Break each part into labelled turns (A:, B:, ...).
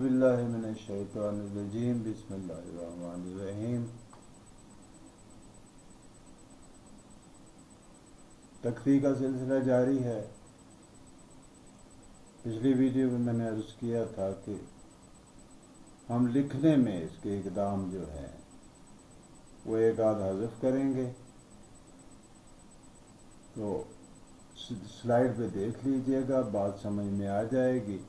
A: باللہ من الشیطان الرجیم بسم اللہ الرحمن الرحیم۔ تقویٰ کا سلسلہ جاری ہے۔ پچھلی ویڈیو میں میں نے عرض کیا تھا کہ ہم لکھنے میں اس کے اقدام جو ہیں وہ ایک آدھ حذف کریں گے، تو سلائیڈ پہ دیکھ لیجئے گا، بات سمجھ میں آ جائے گی۔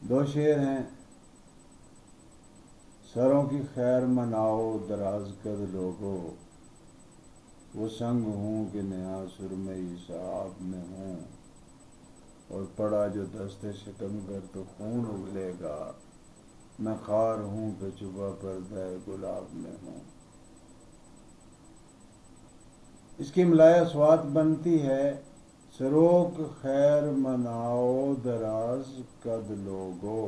A: دو شعر ہیں: سروں کی خیر مناؤ دراز قد لوگو، وہ سنگ ہوں کہ نیا سرمئی صحاب میں ہوں، اور پڑا جو دست شکمگر تو خون اگلے گا، میں خار ہوں کہ چھپا پردہ گلاب میں ہوں۔ اس کی املائے اصوات بنتی ہے: سروک خیر مناؤ دراز قد لوگو،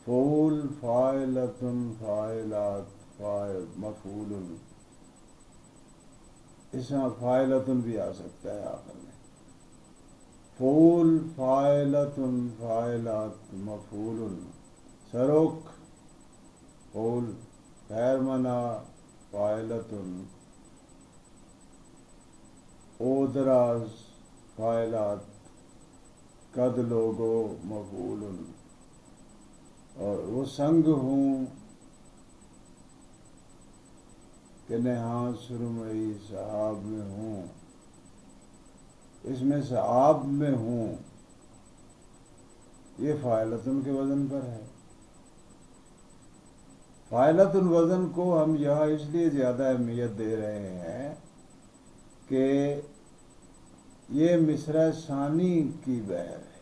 A: فعول فاعلتن فاعلات مفعول، اس میں فاعلتن بھی آ سکتا ہے آخر میں۔ فعول فاعلتن فاعلات مفعول، سروک فعول، خیر منا فاعلتن، او دراز فاعلات، قد لوگو مفعول، اور وہ سنگ ہوں کہ نہاں سرمئی صحاب میں ہوں، اس میں صحاب میں ہوں یہ فاعلتن کے وزن پر ہے۔ فاعلتن وزن کو ہم یہاں اس لیے زیادہ اہمیت دے رہے ہیں کہ یہ مصرع ثانی کی بہر ہے۔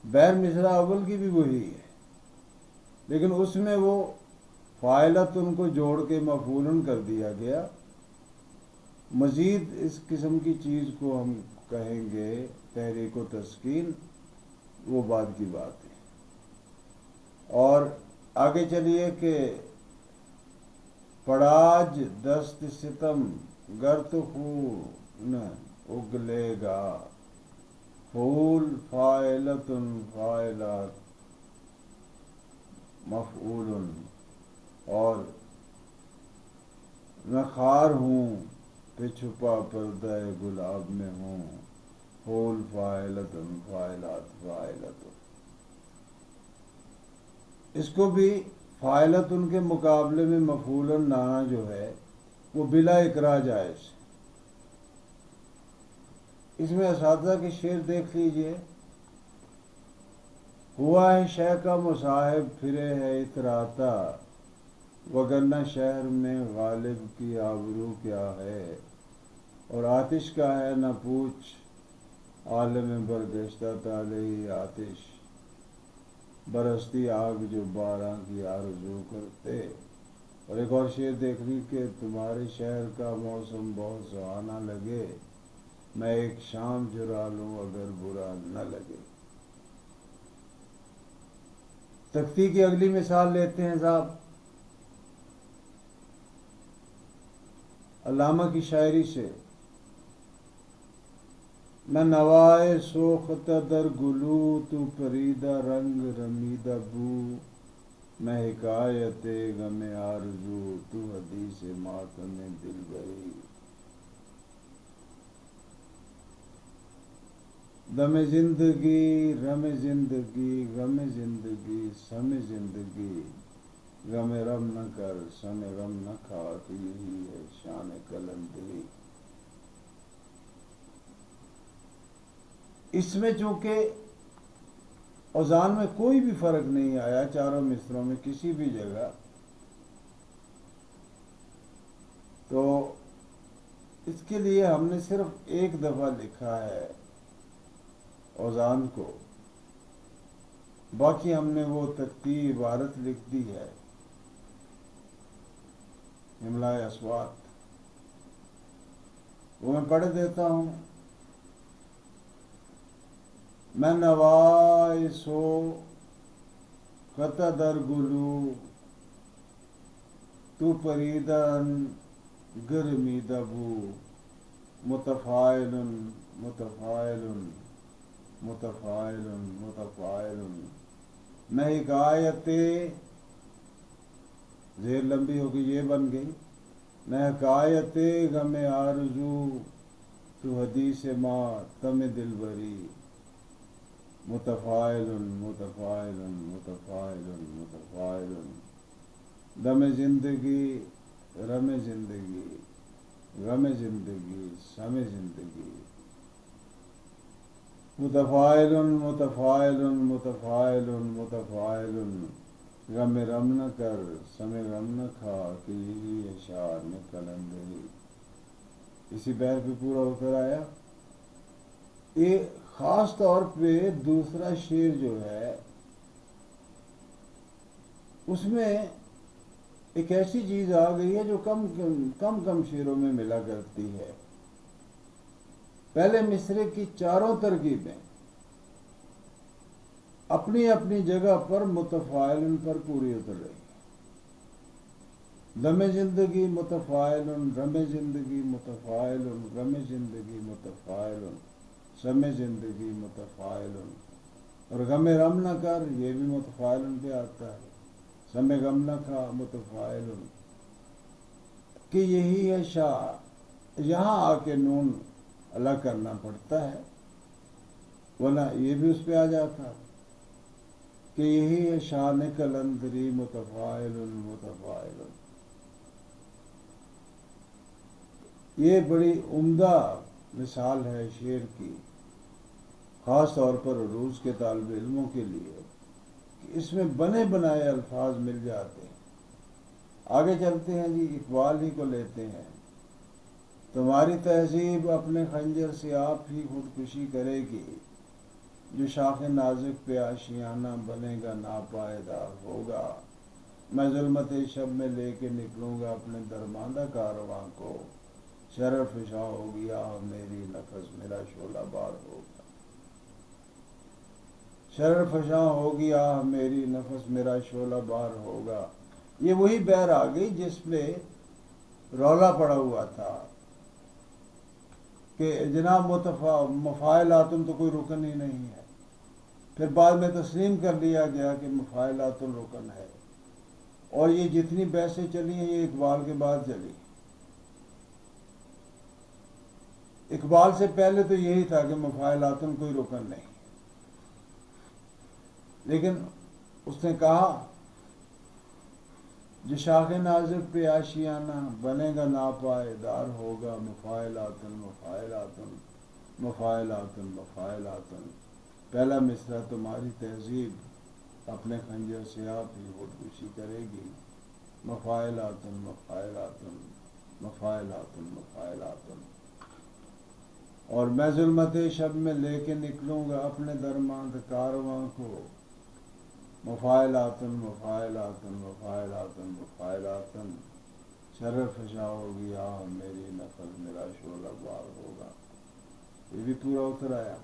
A: بہر مصرع اول کی بھی وہی ہے، لیکن اس میں وہ فاعلتن کو جوڑ کے مفعولن کر دیا گیا۔ مزید اس قسم کی چیز کو ہم کہیں گے تحریک و تسکین، وہ بعد کی بات ہے۔ اور آگے چلیے کہ پڑاج دست ستم گر تو خون اگلے گا، فعول فاعلتن فاعلات مفعول، اور میں خار ہوں کہ چھپا پردہ گلاب میں ہوں، فعول فاعلتن فاعلات فاعلتن۔ اس کو بھی فاعلتن کے مقابلے میں مفعولن لانا جو ہے وہ بلا اکراہ جائز۔ اس میں اساتذہ کے شعر دیکھ لیجئے: ہوا ہے شے کا مصاحب پھرے ہے اتراتا، وگرنہ شہر میں غالب کی آبرو کیا ہے، اور آتش کا ہے نہ پوچھ عالم برگشتہ طالعی آتش، برستی آگ جو بارہ کی آرزو کرتے۔ اور ایک اور شعر دیکھ لی کہ تمہارے شہر کا موسم بہت سہانا لگے، میں ایک شام چرا لوں اگر برا نہ لگے۔ تختی کی اگلی مثال لیتے ہیں صاحب، علامہ کی شاعری سے: میں نوائے سوختہ در گلو، تو پریدہ رنگ رمیدہ بو، میں حکایت غم آرزو، تو حدیث ماتم دلبری۔ دم زندگی رم زندگی غم زندگی سم زندگی، غم رم نہ کر سم غم نہ کھا، تو یہی ہے شان قلندری۔ اس میں چونکہ اوزان میں کوئی بھی فرق نہیں آیا چاروں مصروں میں کسی بھی جگہ، تو اس کے لیے ہم نے صرف ایک دفعہ لکھا ہے اوزان کو، باقی ہم نے وہ ترتیب عبارت لکھ دی ہے املائے اصوات، وہ میں پڑھ دیتا ہوں: میں نوائے سو خطہ در گلو، تو پریدن گرمیدہ بو، متفاعل متفاعل متفاعل متفاعل، میں حکایت زیر لمبی ہو گئی، یہ بن گئی، میں حکایت غم آرزو تو حدیث ما تم دلبری، متفاعل متفاعل متفاعل متفاعل، دم زندگی رم زندگی غم زندگی سم زندگی، متفاعل متفاعل متفاعل متفاعل، غم رم نہ کر سم غم نہ کھا کہ یہی اشعار میں کلندری۔ اسی بیر پہ پورا اتر آیا۔ یہ خاص طور پہ دوسرا شعر جو ہے اس میں ایک ایسی چیز آ گئی ہے جو کم شعروں میں ملا کرتی ہے۔ پہلے مصرے کی چاروں ترکیبیں اپنی اپنی جگہ پر متفاعل پر پوری اتر رہی ہیں۔ دم زندگی متفاعل، رم زندگی متفاعل، غم زندگی متفاعل، سم زندگی متفاعل، اور غم رم نہ کر یہ بھی متفاعل پہ آتا ہے، سم غم نہ کھا متفاعل، کہ یہی ہے شاہ، یہاں آ کے نون الگ کرنا پڑتا ہے ورنہ یہ بھی اس پہ آ جاتا کہ یہی ہے شان کلندری، متفاعل متفاعل۔ یہ بڑی عمدہ مثال ہے شعر کی، خاص طور پر عروض کے طالب علموں کے لیے، کہ اس میں بنے بنائے الفاظ مل جاتے ہیں۔ آگے چلتے ہیں جی، اقبال ہی کو لیتے ہیں۔ تمہاری تہذیب اپنے خنجر سے آپ ہی خودکشی کرے گی، جو شاخ نازک پہ آشیانہ بنے گا ناپائیدار ہوگا، میں ظلمت شب میں لے کے نکلوں گا اپنے درماندہ کارواں کو، شرر فشاں ہوگی آہ میری نفس میرا شعلہ بار ہوگا، شرر فشاں ہوگی آہ میری نفس میرا شعلہ بار ہوگا۔ یہ وہی بیر آ گئی جس پہ رولا پڑا ہوا تھا کہ جناب مفاعلات تو کوئی رکن ہی نہیں ہے، پھر بعد میں تسلیم کر لیا گیا کہ مفاعلات رکن ہے، اور یہ جتنی بحثیں چلی ہیں یہ اقبال کے بعد چلی۔ اقبال سے پہلے تو یہی تھا کہ مفاعلات کوئی رکن نہیں، لیکن اس نے کہا جو شاخ نازک پہ آشیانہ بنے گا ناپائیدار ہوگا، مفاعلات مفاعلات مفاعلات مفاعلات، پہلا مصرع تمہاری تہذیب اپنے خنجر سے آپ ہی خودکشی کرے گی، مفاعلات مفاعلات مفاعلات مفاعلات، اور میں ظلمت شب میں لے کے نکلوں گا اپنے درماند کارواں کو، مفاعلات مفاعلات مفاعلات مفاعلات، شرر فشاں ہوگی آہ میری نفس میرا شعلہ بار ہوگا۔ یہ بھی پورا اتر آیا۔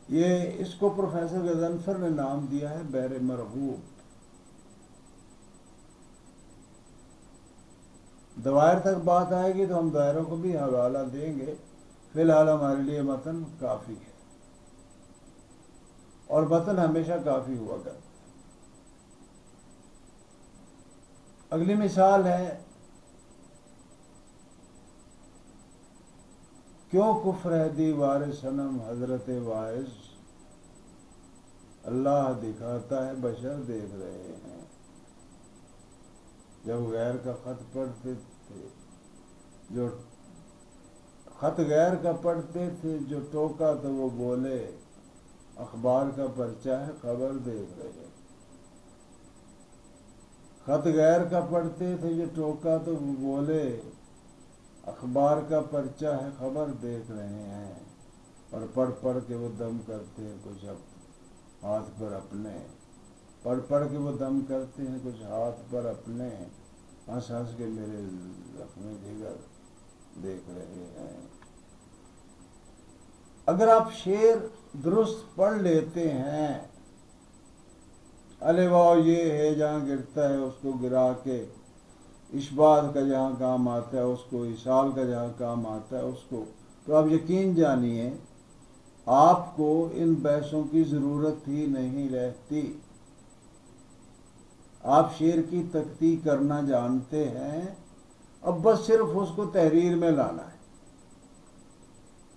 A: یہ اس کو پروفیسر غضنفر نے نام دیا ہے بیر مرغوب۔ دوائر تک بات آئے گی تو ہم دائروں کو بھی حوالہ دیں گے، فی الحال ہمارے لیے متن کافی ہے، اور متن ہمیشہ کافی ہوا کرتا۔ اگلی مثال ہے، کیوں کفر ہے دیوار صنم حضرت واعظ، اللہ دکھاتا ہے بشر دیکھ رہے ہیں، جب غیر کا خط پڑھتے تھے جو خط غیر کا پڑھتے تھے جو ٹوکا تو وہ بولے، اخبار کا پرچہ ہے خبر دیکھ رہے ہیں، خط غیر کا پڑھتے تھے جو ٹوکا تو وہ بولے، اخبار کا پرچہ ہے خبر دیکھ رہے ہیں، اور پڑھ پڑھ کے وہ دم کرتے ہیں کچھ ہاتھ پر اپنے، پڑھ پڑھ کے وہ دم کرتے ہیں کچھ ہاتھ پر اپنے، ہنس ہنس کے میرے زخم جگر دیکھ رہے ہیں۔ اگر آپ شعر درست پڑھ لیتے ہیں، الواؤ یہ ہے جہاں گرتا ہے اس کو گرا کے، اشباط کا جہاں کام آتا ہے اس کو، اشال کا جہاں کام آتا ہے اس کو، تو آپ یقین جانیے آپ کو ان بحثوں کی ضرورت ہی نہیں رہتی. آپ شعر کی تختی کرنا جانتے ہیں، اب بس صرف اس کو تحریر میں لانا ہے.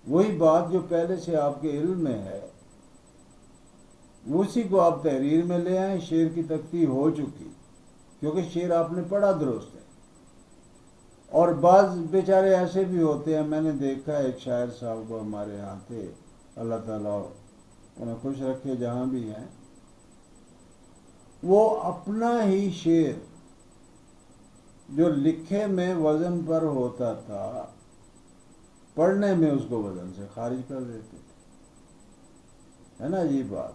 A: وہی بات جو پہلے سے آپ کے علم میں ہے اسی کو آپ تحریر میں لے آئیں. شعر کی تختی ہو چکی، کیونکہ شعر آپ نے پڑھا درست ہے. اور بعض بیچارے ایسے بھی ہوتے ہیں، میں نے دیکھا ایک شاعر صاحب کو ہمارے یہاں تھے، اللہ تعالیٰ انہیں خوش رکھے جہاں بھی ہیں، وہ اپنا ہی شعر جو لکھے میں وزن پر ہوتا تھا پڑھنے میں اس کو وزن سے خارج کر دیتے تھے. ہے نا عجیب بات.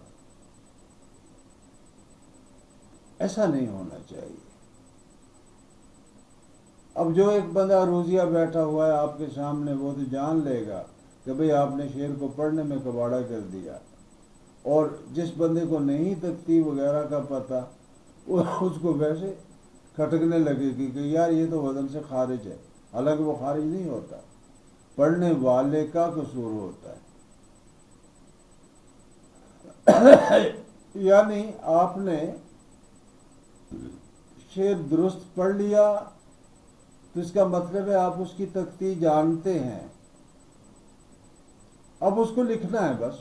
A: ایسا نہیں ہونا چاہیے. اب جو ایک بندہ روزیہ بیٹھا ہوا ہے آپ کے سامنے، وہ تو جان لے گا کہ بھئی آپ نے شعر کو پڑھنے میں کباڑہ کر دیا. اور جس بندے کو نہیں تختی وغیرہ کا پتہ، اس کو ویسے کھٹکنے لگے گی کہ یار یہ تو وزن سے خارج ہے. حالانکہ وہ خارج نہیں ہوتا، پڑھنے والے کا قصور ہوتا ہے. یعنی آپ نے شعر درست پڑھ لیا تو اس کا مطلب ہے آپ اس کی تختی جانتے ہیں. اب اس کو لکھنا ہے بس.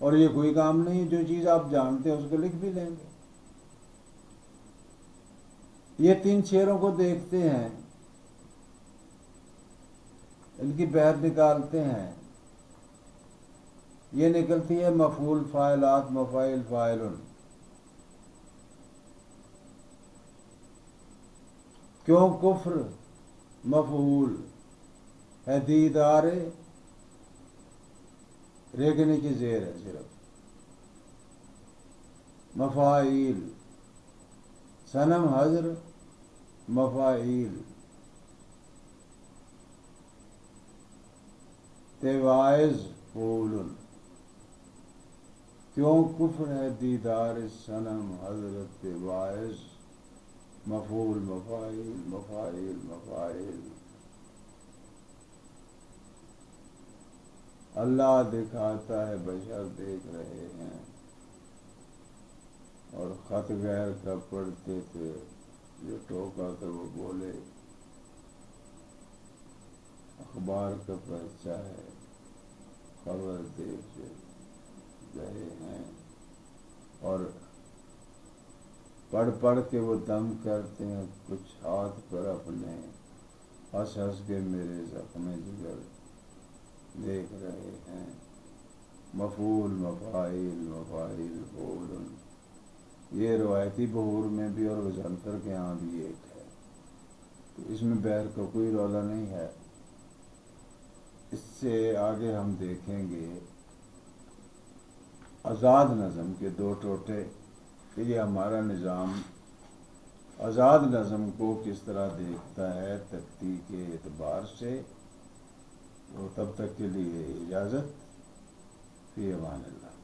A: اور یہ کوئی کام نہیں، جو چیز آپ جانتے ہیں اس کو لکھ بھی لیں گے. یہ 3 شعروں کو دیکھتے ہیں، ان کی بحر نکالتے ہیں. یہ نکلتی ہے مفعول فاعلات مفاعل فاعلن. کیوں کفر مفعول ہے، دیدار رے کے نیچے زیر ہے صرف. مفاعیل صنم حضر مفاعیل. تواعظ فعول. کیوں کفر ہے دیدار صنم حضرت واعظ. مفعول مفاعیل مفاعیل مفاعیل. اللہ دکھاتا ہے بشر دیکھ رہے ہیں. اور خط غیر کا پڑھتے تھے، جو ٹوکا تو وہ بولے اخبار کا پرچہ ہے، خبر دیکھ رہے ہیں. اور پڑھ پڑھ کے وہ دم کرتے ہیں کچھ ہاتھ پر اپنے، ہنس ہنس کے میرے زخم جگر دیکھ رہے ہیں. مفعول مفاعیل مفاعیل فعول. یہ روایتی بہور میں بھی اور غزنفر کے ہاں بھی ایک ہے، تو اس میں بحر کا کوئی رولا نہیں ہے. اس سے آگے ہم دیکھیں گے آزاد نظم کے 2 ٹوٹے کہ یہ ہمارا نظام آزاد نظم کو کس طرح دیکھتا ہے تختی کے اعتبار سے. وہ تب تک کے لیے اجازت. فی امان اللہ.